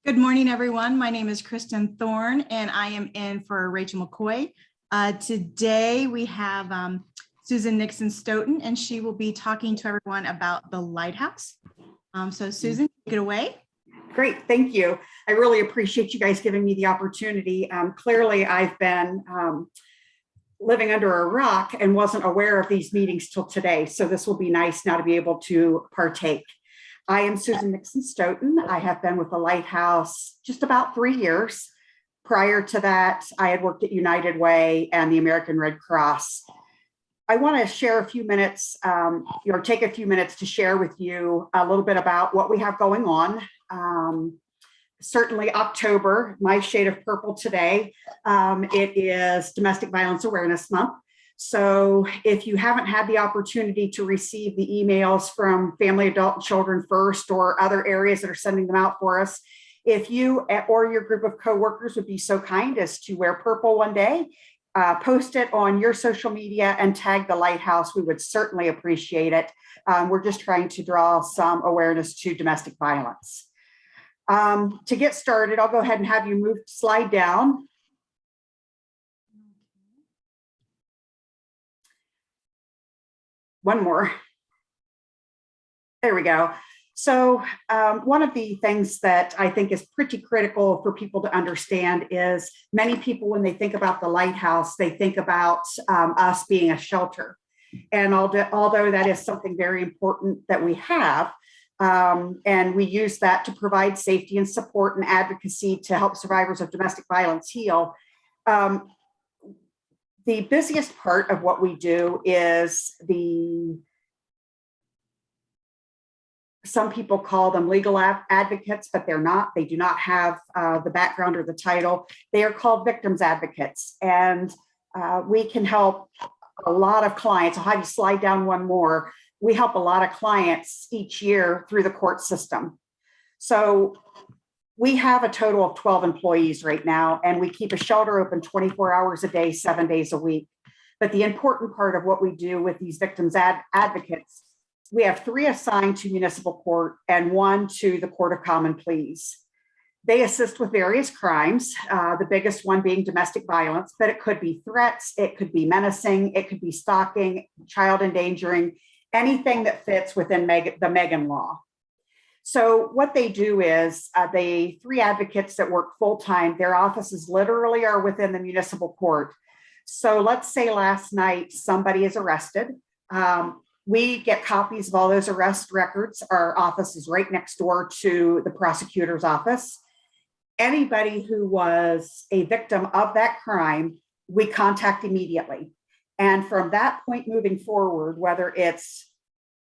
Good morning, everyone. My name is Kristen Thorne, and I am in for Rachel McCoy. Today, we have Susan Nixon Stoughton, and she will be talking to everyone about the Lighthouse. So Susan, take it away. Great, thank you. I really appreciate you guys giving me the opportunity. Clearly, I've been living under a rock and wasn't aware of these meetings till today. So this will be nice now to be able to partake. I am Susan Nixon Stoughton. I have been with the Lighthouse just about 3 years. Prior to that, I had worked at United Way and the American Red Cross. I want to share a few minutes, take a few minutes to share with you a little bit about what we have going on. Certainly October, my shade of purple today, it is Domestic Violence Awareness Month. So if you haven't had the opportunity to receive the emails from Family, Adult, and Children First or other areas that are sending them out for us, if you or your group of coworkers would be so kind as to wear purple one day, post it on your social media and tag the Lighthouse, we would certainly appreciate it. We're just trying to draw some awareness to domestic violence. To get started, I'll go ahead and have you slide down. One more. There we go. So one of the things that I think is pretty critical for people to understand is many people, when they think about the Lighthouse, they think about us being a shelter. And although that is something very important that we have, and we use that to provide safety and support and advocacy to help survivors of domestic violence heal, the busiest part of what we do is some people call them legal advocates, but they're not. They do not have the background or the title. They are called victims advocates. And we can help a lot of clients. I'll have you slide down one more. We help a lot of clients each year through the court system. So we have a total of 12 employees right now, and we keep a shelter open 24 hours a day, 7 days a week. But the important part of what we do with these victims advocates, we have 3 assigned to municipal court and 1 to the Court of Common Pleas. They assist with various crimes, the biggest one being domestic violence, but it could be threats, it could be menacing, it could be stalking, child endangering, anything that fits within the Megan law. So what they do is the 3 advocates that work full-time, their offices literally are within the municipal court. So let's say last night somebody is arrested. We get copies of all those arrest records. Our office is right next door to the prosecutor's office. Anybody who was a victim of that crime, we contact immediately. And from that point moving forward, whether it's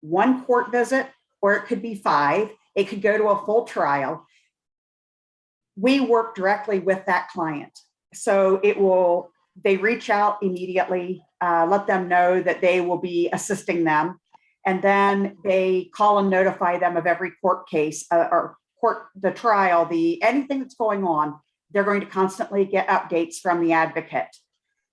1 court visit or it could be 5, it could go to a full trial, we work directly with that client. So they reach out immediately, let them know that they will be assisting them. And then they call and notify them of every court case the trial, anything that's going on. They're going to constantly get updates from the advocate.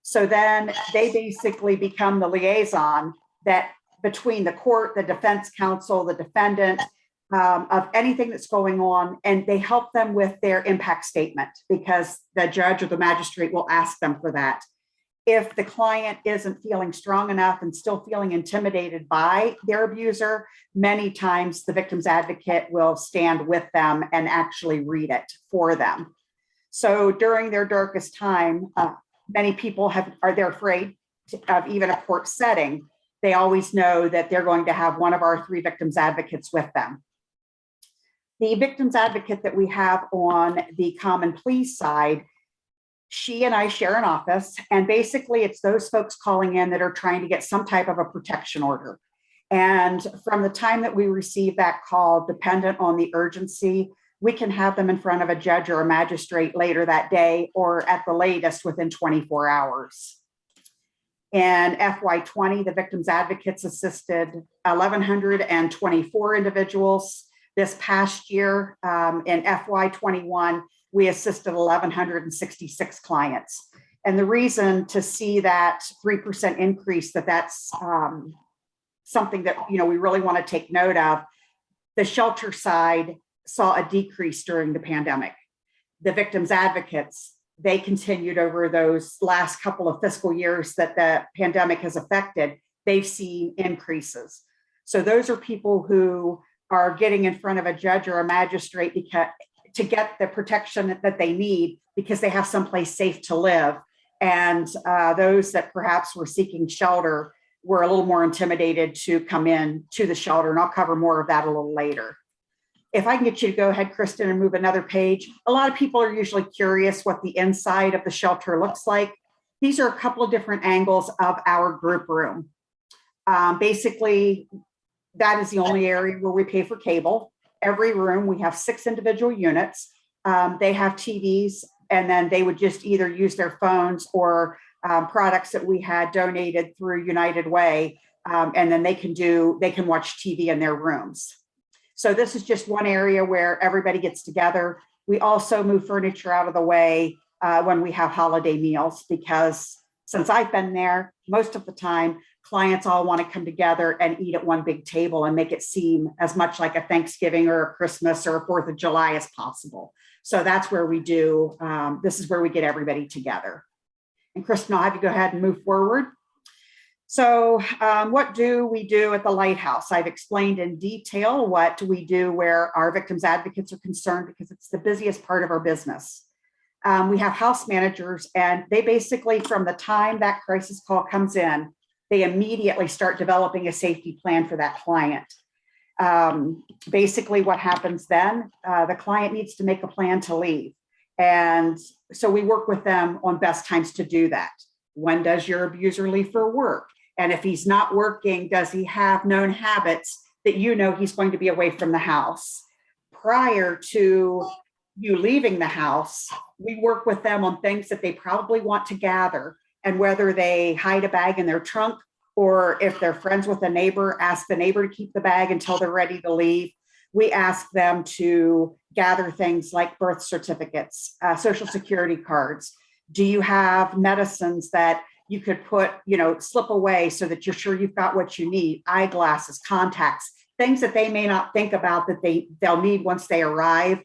So then they basically become the liaison that between the court, the defense counsel, the defendant, of anything that's going on, and they help them with their impact statement because the judge or the magistrate will ask them for that. If the client isn't feeling strong enough and still feeling intimidated by their abuser, many times the victim's advocate will stand with them and actually read it for them. So during their darkest time, many people they're afraid of even a court setting. They always know that they're going to have one of our 3 victims advocates with them. The victims advocate that we have on the Common Pleas side, she and I share an office, and basically it's those folks calling in that are trying to get some type of a protection order. And from the time that we receive that call, dependent on the urgency, we can have them in front of a judge or a magistrate later that day, or at the latest within 24 hours. In FY20, the victims advocates assisted 1,124 individuals. This past year, in FY21, we assisted 1,166 clients. And the reason to see that 3% increase, that's something that we really want to take note of. The shelter side saw a decrease during the pandemic. The victims advocates, they continued over those last couple of fiscal years that the pandemic has affected. They've seen increases. So those are people who are getting in front of a judge or a magistrate to get the protection that they need because they have someplace safe to live. And those that perhaps were seeking shelter were a little more intimidated to come in to the shelter. And I'll cover more of that a little later. If I can get you to go ahead, Kristen, and move another page. A lot of people are usually curious what the inside of the shelter looks like. These are a couple of different angles of our group room. Basically, that is the only area where we pay for cable. Every room, we have 6 individual units. They have TVs, and then they would just either use their phones or products that we had donated through United Way, and then they can watch TV in their rooms. So this is just one area where everybody gets together. We also move furniture out of the way when we have holiday meals, because since I've been there, most of the time, clients all want to come together and eat at one big table and make it seem as much like a Thanksgiving or a Christmas or a 4th of July as possible. So that's where we do, this is where we get everybody together. And Kristen, I'll have you go ahead and move forward. So what do we do at the Lighthouse? I've explained in detail what we do where our victims advocates are concerned, because it's the busiest part of our business. We have house managers, and they basically, from the time that crisis call comes in, they immediately start developing a safety plan for that client. Basically what happens then, the client needs to make a plan to leave. And so we work with them on best times to do that. When does your abuser leave for work? And if he's not working, does he have known habits that you know he's going to be away from the house? Prior to you leaving the house, we work with them on things that they probably want to gather, and whether they hide a bag in their trunk, or if they're friends with a neighbor, ask the neighbor to keep the bag until they're ready to leave. We ask them to gather things like birth certificates, social security cards. Do you have medicines that you could put, slip away so that you're sure you've got what you need? Eyeglasses, contacts, things that they may not think about that they'll need once they arrive.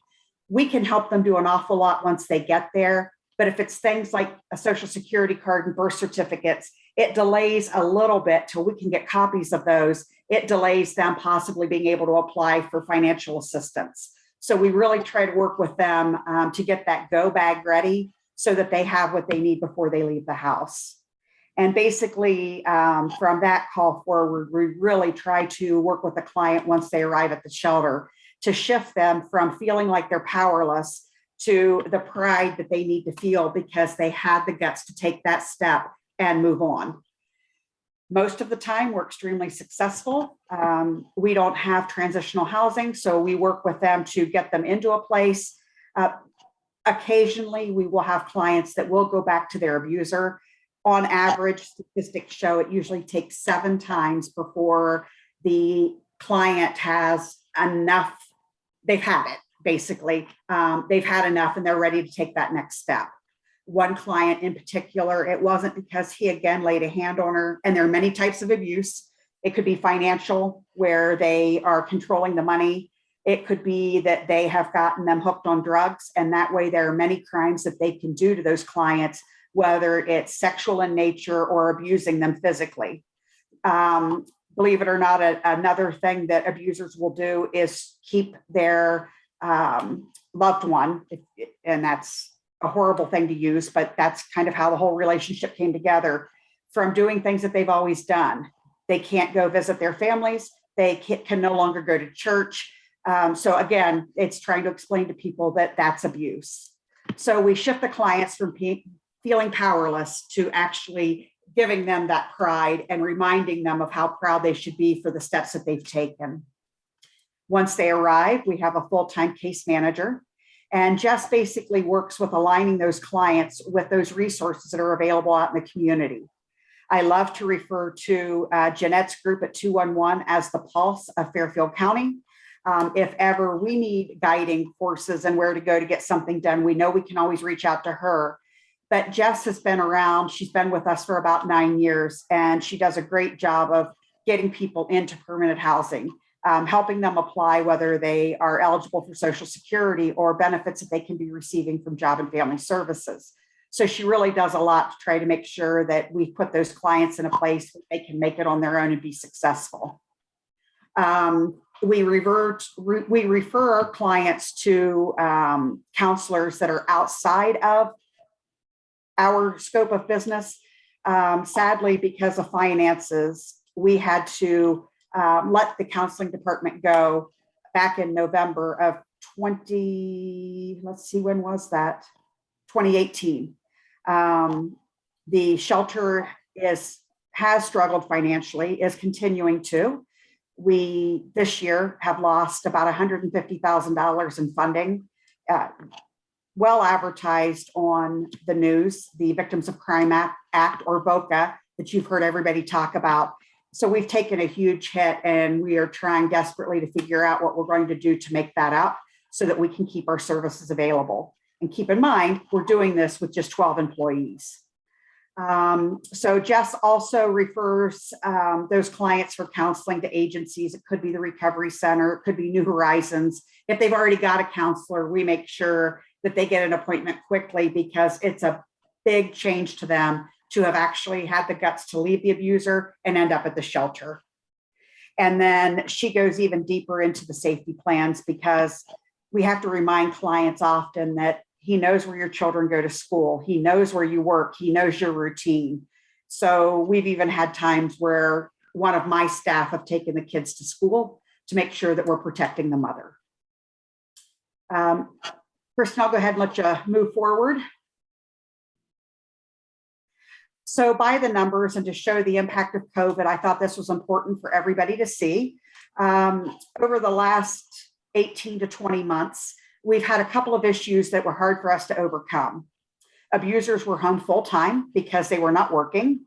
We can help them do an awful lot once they get there. But if it's things like a social security card and birth certificates, it delays a little bit till we can get copies of those. It delays them possibly being able to apply for financial assistance. So we really try to work with them to get that go bag ready so that they have what they need before they leave the house. And basically from that call forward, we really try to work with the client once they arrive at the shelter to shift them from feeling like they're powerless to the pride that they need to feel because they had the guts to take that step and move on. Most of the time, we're extremely successful. We don't have transitional housing, so we work with them to get them into a place. Occasionally, we will have clients that will go back to their abuser. On average, statistics show it usually takes 7 times before the client has enough. They've had it, basically. They've had enough and they're ready to take that next step. One client in particular, it wasn't because he again laid a hand on her, and there are many types of abuse. It could be financial, where they are controlling the money. It could be that they have gotten them hooked on drugs, and that way there are many crimes that they can do to those clients, whether it's sexual in nature or abusing them physically. Believe it or not, another thing that abusers will do is keep their loved one, and that's a horrible thing to use, but that's kind of how the whole relationship came together, from doing things that they've always done. They can't go visit their families. They can no longer go to church. So again, it's trying to explain to people that that's abuse. So we shift the clients from feeling powerless to actually giving them that pride and reminding them of how proud they should be for the steps that they've taken. Once they arrive, we have a full-time case manager, and Jess basically works with aligning those clients with those resources that are available out in the community. I love to refer to Jeanette's group at 211 as the pulse of Fairfield County. If ever we need guiding forces and where to go to get something done, we know we can always reach out to her. But Jess has been around. She's been with us for about 9 years, and she does a great job of getting people into permanent housing. helping them apply whether they are eligible for Social Security or benefits that they can be receiving from Job and Family Services. So she really does a lot to try to make sure that we put those clients in a place where they can make it on their own and be successful. We refer our clients to counselors that are outside of our scope of business. Sadly, because of finances, we had to let the counseling department go back in November of 2018. The shelter has struggled financially, is continuing to. We this year have lost about $150,000 in funding, well advertised on the news, the Victims of Crime Act, or VOCA, that you've heard everybody talk about. So we've taken a huge hit, and we are trying desperately to figure out what we're going to do to make that up so that we can keep our services available. And keep in mind, we're doing this with just 12 employees. So Jess also refers those clients for counseling to agencies. It could be the Recovery Center, it could be New Horizons. If they've already got a counselor, we make sure that they get an appointment quickly, because it's a big change to them to have actually had the guts to leave the abuser and end up at the shelter. And then she goes even deeper into the safety plans, because we have to remind clients often that he knows where your children go to school. He knows where you work. He knows your routine. So we've even had times where one of my staff have taken the kids to school to make sure that we're protecting the mother. Kristen, I'll go ahead and let you move forward. So by the numbers, and to show the impact of COVID, I thought this was important for everybody to see. Over the last 18 to 20 months, we've had a couple of issues that were hard for us to overcome. Abusers were home full time because they were not working.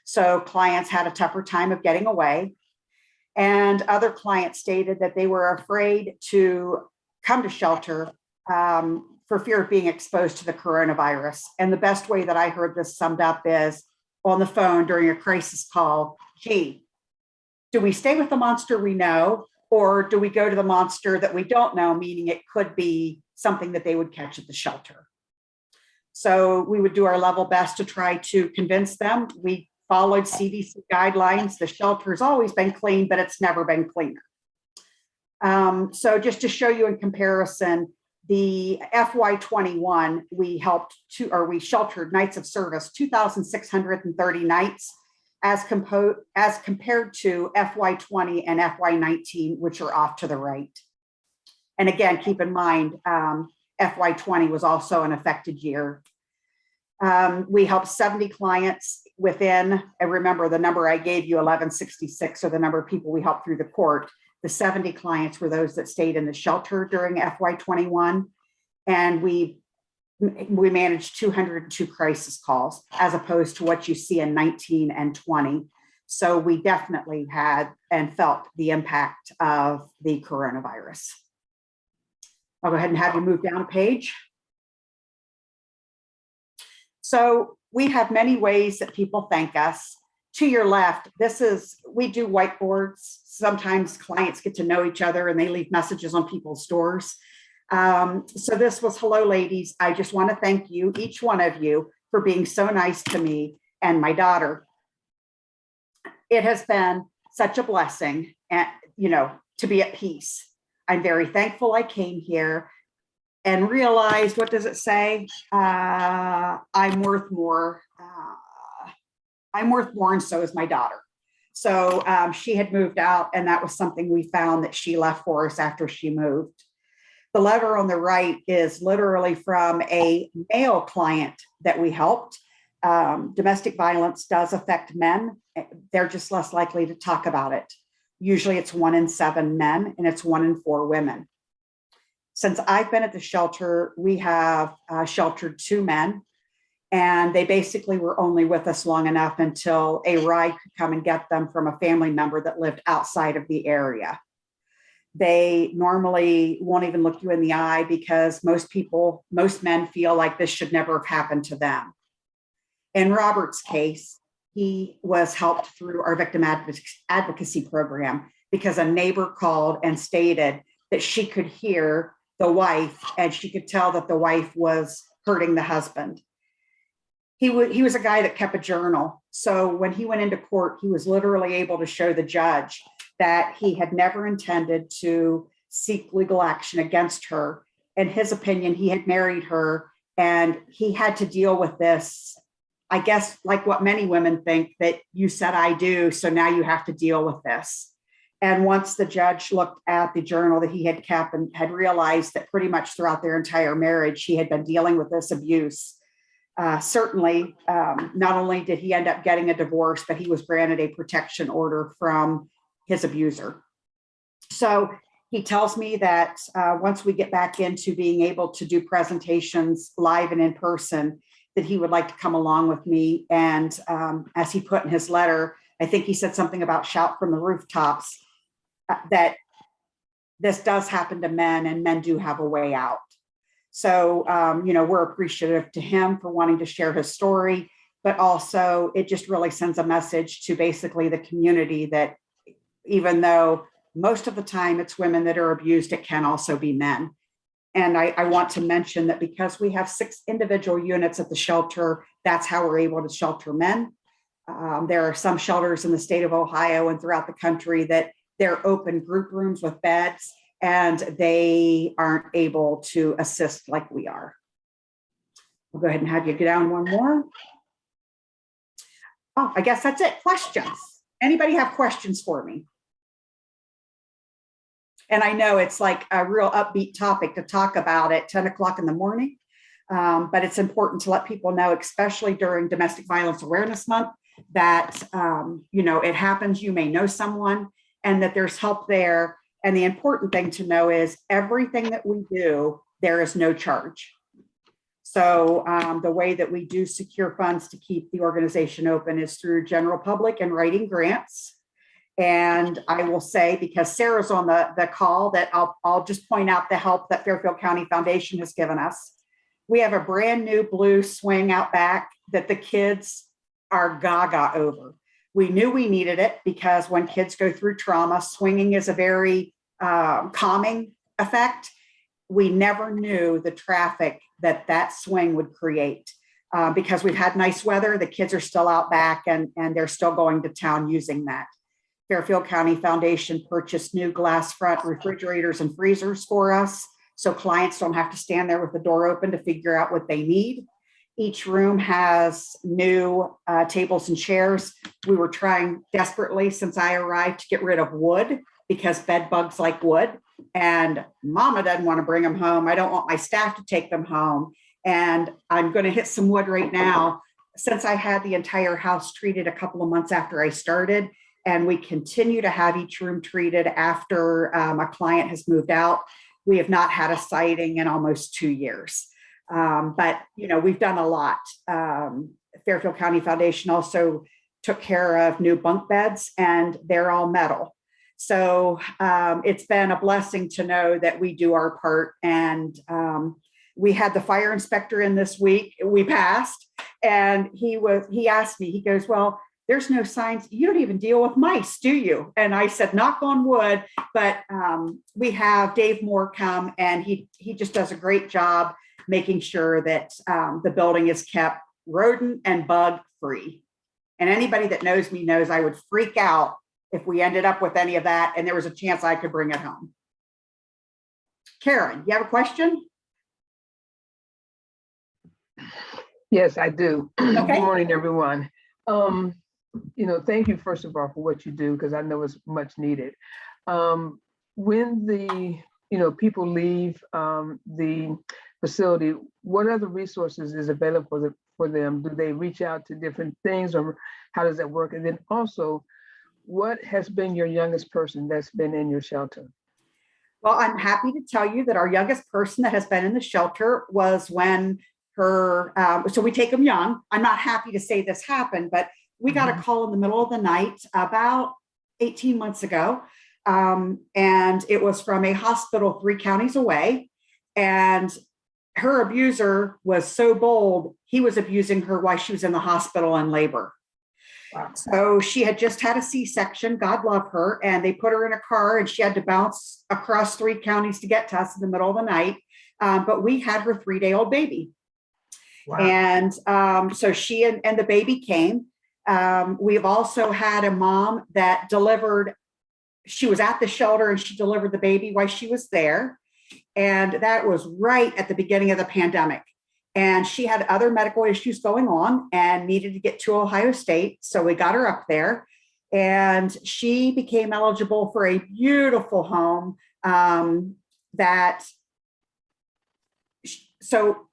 So clients had a tougher time of getting away. And other clients stated that they were afraid to come to shelter for fear of being exposed to the coronavirus. And the best way that I heard this summed up is on the phone during a crisis call, gee, do we stay with the monster we know, or do we go to the monster that we don't know, meaning it could be something that they would catch at the shelter? So we would do our level best to try to convince them. We followed CDC guidelines. The shelter's always been clean, but it's never been cleaner. So just to show you in comparison, the FY21, we sheltered nights of service, 2,630 nights, as compared to FY20 and FY19, which are off to the right. And again, keep in mind, FY20 was also an affected year. We helped 70 clients within, and remember the number I gave you, 1166, or the number of people we helped through the court. The 70 clients were those that stayed in the shelter during FY21. And we managed 202 crisis calls, as opposed to what you see in 19 and 20. So we definitely had and felt the impact of the coronavirus. I'll go ahead and have you move down a page. So we have many ways that people thank us. To your left, we do whiteboards. Sometimes clients get to know each other and they leave messages on people's doors. So this was, hello, ladies. I just want to thank you, each one of you, for being so nice to me and my daughter. It has been such a blessing, and to be at peace. I'm very thankful I came here and realized, what does it say? I'm worth more. I'm worth more, and so is my daughter. So she had moved out, and that was something we found that she left for us after she moved. The letter on the right is literally from a male client that we helped. Domestic violence does affect men. They're just less likely to talk about it. Usually it's 1 in 7 men, and it's 1 in 4 women. Since I've been at the shelter, we have sheltered 2 men, and they basically were only with us long enough until a ride could come and get them from a family member that lived outside of the area. They normally won't even look you in the eye, because most men feel like this should never have happened to them. In Robert's case, he was helped through our victim advocacy program. because a neighbor called and stated that she could hear the wife and she could tell that the wife was hurting the husband. He was a guy that kept a journal. So when he went into court, he was literally able to show the judge that he had never intended to seek legal action against her. In his opinion, he had married her and he had to deal with this, I guess, like what many women think, that you said I do, so now you have to deal with this. And once the judge looked at the journal that he had kept and had realized that pretty much throughout their entire marriage, he had been dealing with this abuse. Certainly, not only did he end up getting a divorce, but he was granted a protection order from his abuser. So he tells me that once we get back into being able to do presentations live and in person, that he would like to come along with me. And as he put in his letter, I think he said something about shout from the rooftops, that this does happen to men and men do have a way out. So, we're appreciative to him for wanting to share his story, but also it just really sends a message to basically the community that even though most of the time it's women that are abused, it can also be men. And I want to mention that because we have 6 individual units at the shelter, that's how we're able to shelter men. There are some shelters in the state of Ohio and throughout the country that they're open group rooms with beds, and they aren't able to assist like we are. We'll go ahead and have you go down one more. Oh, I guess that's it. Questions? Anybody have questions for me? And I know it's like a real upbeat topic to talk about at 10 o'clock in the morning, but it's important to let people know, especially during Domestic Violence Awareness Month, that, it happens, you may know someone, and that there's help there. And the important thing to know is everything that we do, there is no charge. So the way that we do secure funds to keep the organization open is through general public and writing grants. And I will say, because Sarah's on the call, that I'll just point out the help that Fairfield County Foundation has given us. We have a brand new blue swing out back that the kids are gaga over. We knew we needed it because when kids go through trauma, swinging is a very calming effect. We never knew the traffic that swing would create because we've had nice weather. The kids are still out back and they're still going to town using that. Fairfield County Foundation purchased new glass front refrigerators and freezers for us, so clients don't have to stand there with the door open to figure out what they need. Each room has new tables and chairs. We were trying desperately since I arrived to get rid of wood because bed bugs like wood, and Mama doesn't want to bring them home. I don't want my staff to take them home. And I'm going to hit some wood right now. Since I had the entire house treated a couple of months after I started, and we continue to have each room treated after a client has moved out, we have not had a sighting in almost 2 years. But, we've done a lot. Fairfield County Foundation also took care of new bunk beds, and they're all metal. So it's been a blessing to know that we do our part. And we had the fire inspector in this week. We passed, and he asked me, he goes, well, there's no signs. You don't even deal with mice, do you? And I said, knock on wood, but we have Dave Moore come, and he just does a great job making sure that the building is kept rodent and bug free. And anybody that knows me knows I would freak out if we ended up with any of that and there was a chance I could bring it home. Karen, you have a question? Yes, I do. Okay. Good morning, everyone. Thank you, first of all, for what you do, because I know it's much needed. When the people leave the facility, what other resources is available for them? Do they reach out to different things, or how does that work? And then also, what has been your youngest person that's been in your shelter? Well, I'm happy to tell you that our youngest person that has been in the shelter was when so we take them young. I'm not happy to say this happened, but we got a call in the middle of the night about 18 months ago. And it was from a hospital 3 counties away. And her abuser was so bold, he was abusing her while she was in the hospital in labor. Wow. So she had just had a C-section, God love her, and they put her in a car and she had to bounce across 3 counties to get to us in the middle of the night. But we had her 3-day-old baby. Wow. And so she and the baby came. We've also had a mom that delivered, she was at the shelter and she delivered the baby while she was there. And that was right at the beginning of the pandemic. And she had other medical issues going on and needed to get to Ohio State. So we got her up there and she became eligible for a beautiful home so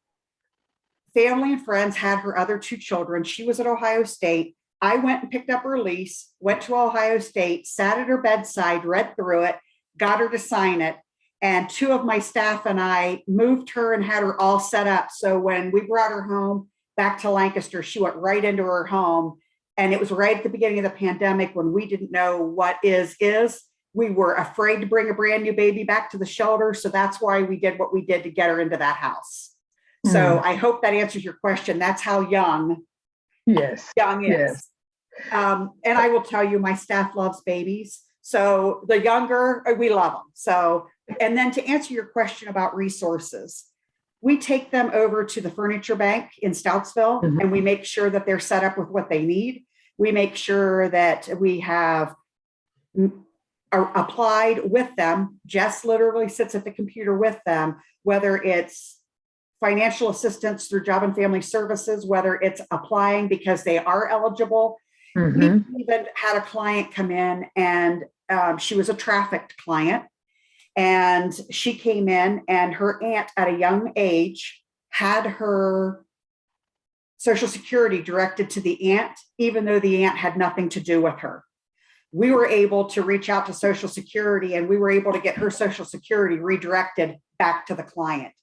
family and friends had her other 2 children. She was at Ohio State. I went and picked up her lease, went to Ohio State, sat at her bedside, read through it, got her to sign it. And 2 of my staff and I moved her and had her all set up. So when we brought her home back to Lancaster, she went right into her home. And it was right at the beginning of the pandemic when we didn't know what is. We were afraid to bring a brand new baby back to the shelter. So that's why we did what we did to get her into that house. So I hope that answers your question. That's how young Yes. is. Yes. And I will tell you, my staff loves babies. So the younger, we love them. So, and then to answer your question about resources, we take them over to the furniture bank in Stoutsville and we make sure that they're set up with what they need. We make sure that we have applied with them. Jess literally sits at the computer with them, whether it's financial assistance through Job and Family Services, whether it's applying because they are eligible. We even had a client come in and she was a trafficked client. And she came in and her aunt at a young age had her Social Security directed to the aunt, even though the aunt had nothing to do with her. We were able to reach out to Social Security and we were able to get her Social Security redirected back to the client.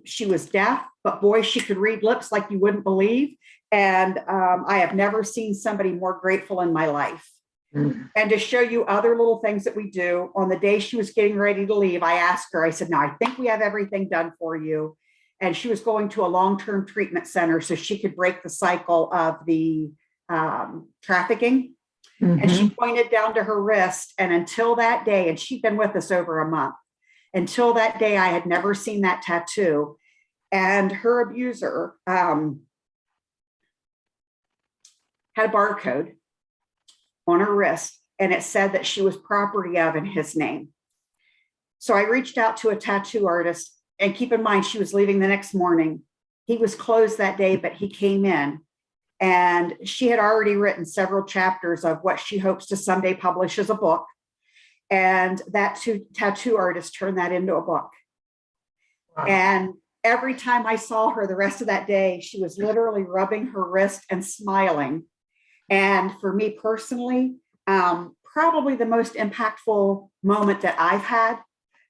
She was deaf, but boy, she could read lips like you wouldn't believe. And I have never seen somebody more grateful in my life. And to show you other little things that we do, on the day she was getting ready to leave, I asked her, I said, now I think we have everything done for you. And she was going to a long-term treatment center so she could break the cycle of the trafficking. And she pointed down to her wrist. And until that day, and she'd been with us over a month, until that day, I had never seen that tattoo. And her abuser had a barcode on her wrist, and it said that she was property of in his name. So I reached out to a tattoo artist, and keep in mind, she was leaving the next morning. He was closed that day, but he came in, and she had already written several chapters of what she hopes to someday publish as a book. And that tattoo artist turned that into a book. Wow. And every time I saw her the rest of that day, she was literally rubbing her wrist and smiling. And for me personally, probably the most impactful moment that I've had.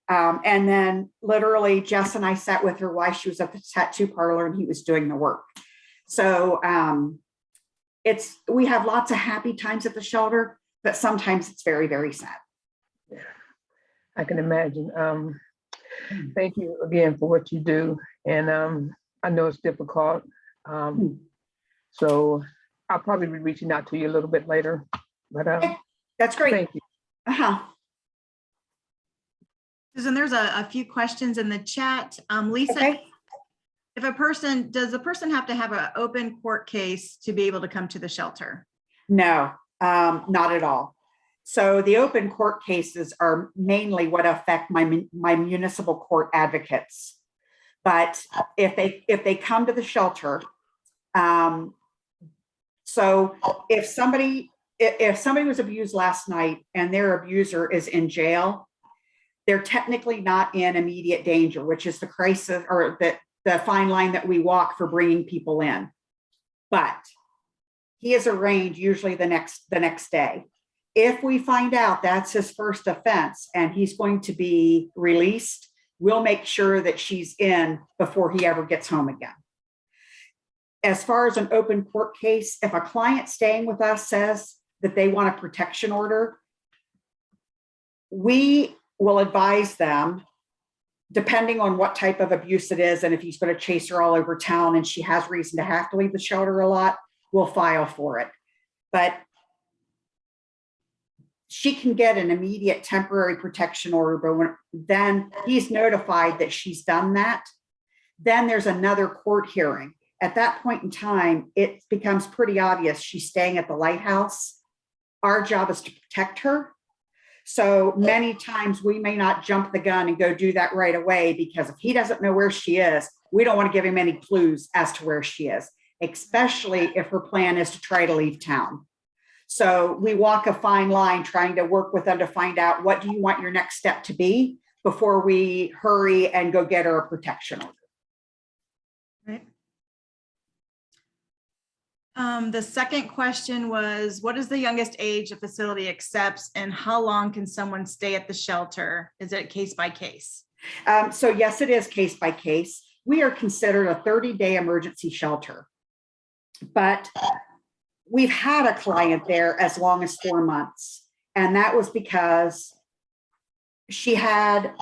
And then literally Jess and I sat with her while she was at the tattoo parlor and he was doing the work. So we have lots of happy times at the shelter, but sometimes it's very, very sad. Yeah, I can imagine. Thank you again for what you do. And I know it's difficult. So I'll probably be reaching out to you a little bit later. But that's great. Thank you. Susan, there's a few questions in the chat. Lisa, okay. Does the person have to have an open court case to be able to come to the shelter? No, not at all. So the open court cases are mainly what affect my municipal court advocates. But if they come to the shelter, so if somebody was abused last night and their abuser is in jail, they're technically not in immediate danger, which is the crisis or the fine line that we walk for bringing people in. But he is arraigned usually the next day. If we find out that's his first offense and he's going to be released, we'll make sure that she's in before he ever gets home again. As far as an open court case, if a client staying with us says that they want a protection order, we will advise them, depending on what type of abuse it is, and if he's going to chase her all over town and she has reason to have to leave the shelter a lot, we'll file for it. but she can get an immediate temporary protection order, but then he's notified that she's done that. Then there's another court hearing. At that point in time, it becomes pretty obvious she's staying at the Lighthouse. Our job is to protect her. So many times we may not jump the gun and go do that right away, because if he doesn't know where she is, we don't want to give him any clues as to where she is, especially if her plan is to try to leave town. So we walk a fine line trying to work with them to find out, what do you want your next step to be before we hurry and go get her a protection order. Right. The second question was, what is the youngest age a facility accepts, and how long can someone stay at the shelter? Is it case by case? So yes, it is case by case. We are considered a 30-day emergency shelter, but we've had a client there as long as 4 months. And that was because she had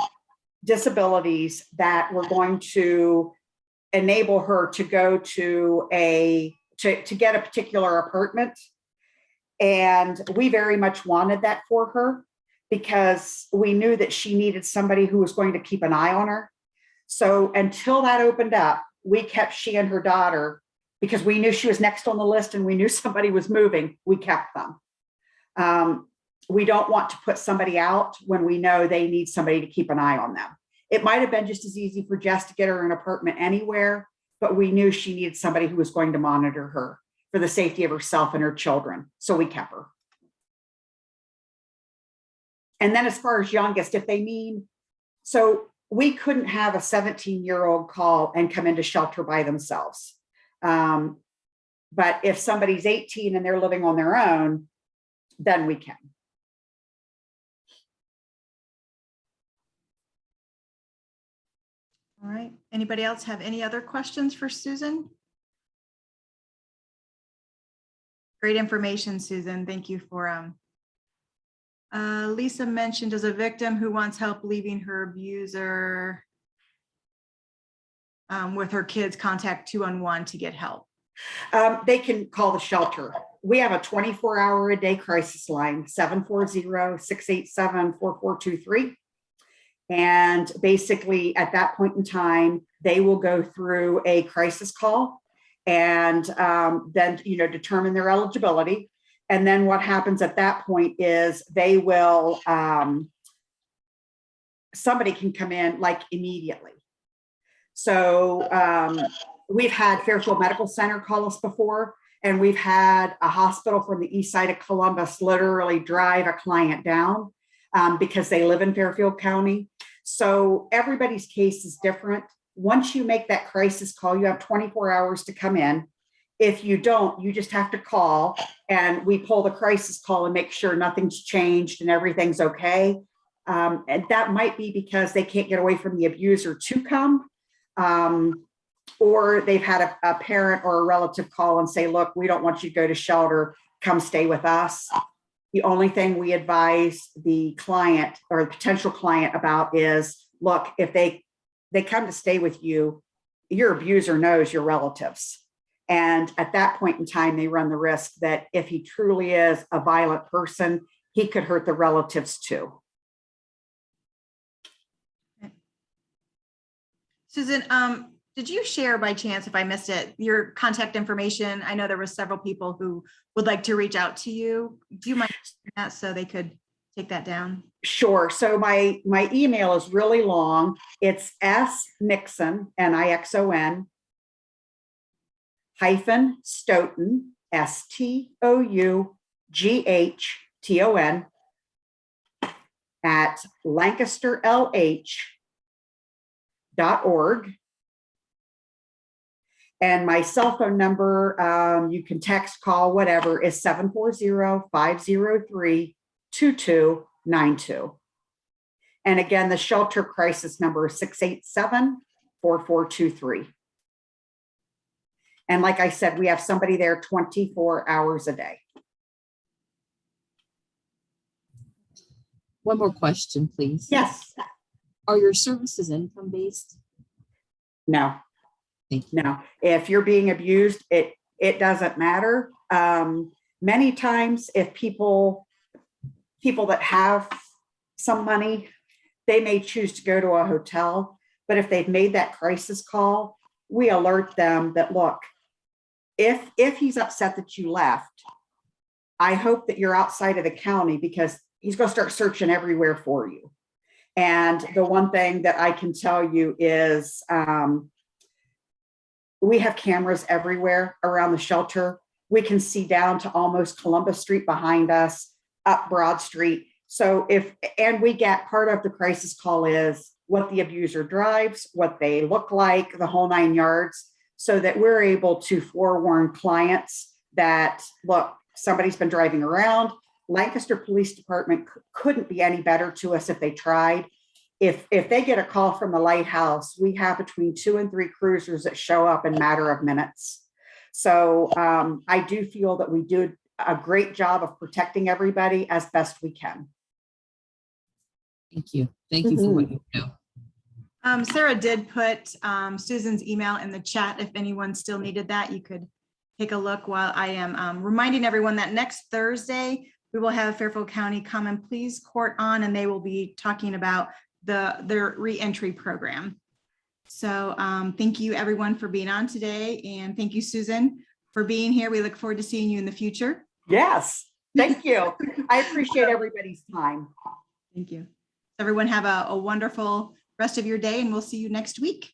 disabilities that were going to enable her to go to to get a particular apartment. And we very much wanted that for her, because we knew that she needed somebody who was going to keep an eye on her. So until that opened up, we kept she and her daughter, because we knew she was next on the list and we knew somebody was moving. We kept them. We don't want to put somebody out when we know they need somebody to keep an eye on them. It might have been just as easy for Jess to get her an apartment anywhere, but we knew she needed somebody who was going to monitor her for the safety of herself and her children. So we kept her. And then as far as youngest, if they mean, so we couldn't have a 17-year-old call and come into shelter by themselves. But if somebody's 18 and they're living on their own, then we can. All right. Anybody else have any other questions for Susan? Great information, Susan. Thank you for Lisa mentioned, as a victim who wants help leaving her abuser with her kids, contact 211 to get help. They can call the shelter. We have a 24-hour-a-day crisis line, 740-687-4423. And basically at that point in time, they will go through a crisis call and then, determine their eligibility. And then what happens at that point is they will, somebody can come in like immediately. So we've had Fairfield Medical Center call us before, and we've had a hospital from the east side of Columbus literally drive a client down because they live in Fairfield County. So everybody's case is different. Once you make that crisis call, you have 24 hours to come in. If you don't, you just have to call, and we pull the crisis call and make sure nothing's changed and everything's okay. And that might be because they can't get away from the abuser to come, or they've had a parent or a relative call and say, look, we don't want you to go to shelter, come stay with us. The only thing we advise the client or the potential client about is, look, if they come to stay with you, your abuser knows your relatives. And at that point in time, they run the risk that if he truly is a violent person, he could hurt the relatives too. Susan, did you share by chance, if I missed it, your contact information? I know there were several people who would like to reach out to you. Do you mind sharing that so they could take that down? Sure. So my email is really long. It's snixon, Nixon, -Stoughton, STOUGHTON at lancasterlh.org. And my cell phone number, you can text, call, whatever, is 740-503-2292. And again, the shelter crisis number is 687-4423. And like I said, we have somebody there 24 hours a day. One more question, please. Yes. Are your services income-based? No. Thank you. No. If you're being abused, it doesn't matter. Many times if people that have some money, they may choose to go to a hotel, but if they've made that crisis call, we alert them that, look, if he's upset that you left, I hope that you're outside of the county because he's going to start searching everywhere for you. And the one thing that I can tell you is we have cameras everywhere around the shelter. We can see down to almost Columbus Street behind us, up Broad Street. So and we get part of the crisis call is what the abuser drives, what they look like, the whole 9 yards, so that we're able to forewarn clients that, look, somebody's been driving around. Lancaster Police Department couldn't be any better to us if they tried. If they get a call from the Lighthouse, we have between 2 and 3 cruisers that show up in a matter of minutes. So I do feel that we do a great job of protecting everybody as best we can. Thank you. Thank you for what you do. Sarah did put Susan's email in the chat. If anyone still needed that, you could take a look while I am reminding everyone that next Thursday, we will have Fairfield County Common Pleas Court on, and they will be talking about their reentry program. So thank you everyone for being on today. And thank you, Susan, for being here. We look forward to seeing you in the future. Yes, thank you. I appreciate everybody's time. Thank you. Everyone have a wonderful rest of your day, and we'll see you next week.